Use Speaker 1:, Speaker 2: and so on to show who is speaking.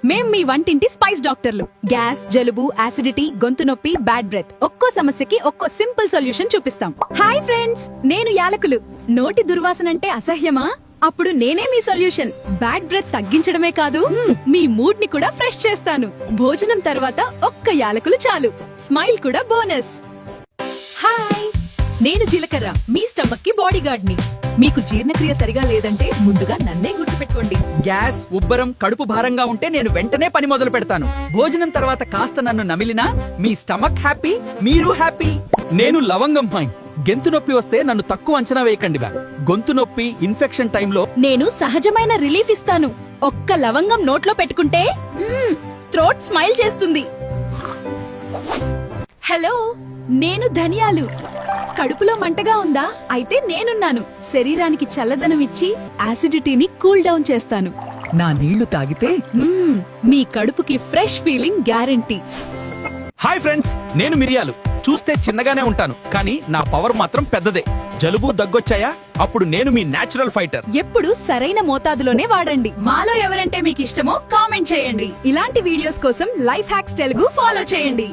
Speaker 1: మేం మీ వంటింటి స్పైస్ డాక్టర్లు. గ్యాస్, జలుబు, యాసిడిటీ, గొంతు నొప్పి, బ్యాడ్ బ్రెత్, ఒక్కో సమస్యకి ఒక్కో సింపుల్ సొల్యూషన్ చూపిస్తాం. హాయ్ ఫ్రెండ్స్, నేను యాలకులు. నోటి దుర్వాసన అంటే అసహ్యమా? అప్పుడు నేనే మీ సొల్యూషన్. బ్యాడ్ బ్రెత్ తగ్గించడమే కాదు, మీ మూడ్ ని కూడా ఫ్రెష్ చేస్తాను. భోజనం తర్వాత ఒక్క యాలకులు చాలు. స్మైల్ కూడా బోనస్. హాయ్, నేను జీలకర్ర, మీ స్టమక్ కి బాడీ గార్డ్ ని. మీకు జీర్ణక్రియ సరిగా లేదంటే ముందుగా నన్నే గుర్తుపెట్టుకోండి.
Speaker 2: గ్యాస్, ఉబ్బరం, కడుపు భారంగా ఉంటే నేను వెంటనే పని మొదలు పెడతాను. భోజనం తర్వాత కాస్త నన్ను నమిలినా మీ స్టమక్ హ్యాపీ, మీరు హ్యాపీ. నేను లవంగం ఫైన్. గొంతు నొప్పి వస్తే నన్ను తక్కువ అంచనా వేయకండి. గొంతు నొప్పి, ఇన్ఫెక్షన్ టైంలో
Speaker 1: నేను సహజమైన రిలీఫ్ ఇస్తాను. ఒక్క లవంగం నోట్లో పెట్టుకుంటే థ్రోట్ స్మైల్ చేస్తుంది. హలో, నేను ధనియాలు. కడుపులో మంటగా ఉందా? అయితే నేనున్నాను. శరీరానికి చల్లదనం ఇచ్చి యాసిడిటీని కూల్ డౌన్ చేస్తాను.
Speaker 2: నా నీళ్లు తాగితే
Speaker 1: మీ కడుపుకి fresh feeling guarantee.
Speaker 2: Hi friends, నేను మిరియాలు. చూస్తే చిన్నగానే ఉంటాను, కానీ నా పవర్ మాత్రం పెద్దదే. జలుబు, దగ్గొచ్చాయా? అప్పుడు నేను మీ నేచురల్ ఫైటర్.
Speaker 1: ఎప్పుడు సరైన మోతాదులోనే వాడండి. మాలో ఎవరంటే మీకు ఇష్టమో కామెంట్ చేయండి. ఇలాంటి వీడియోస్ కోసం లైఫ్ హ్యాక్స్ తెలుగు ఫాలో చేయండి.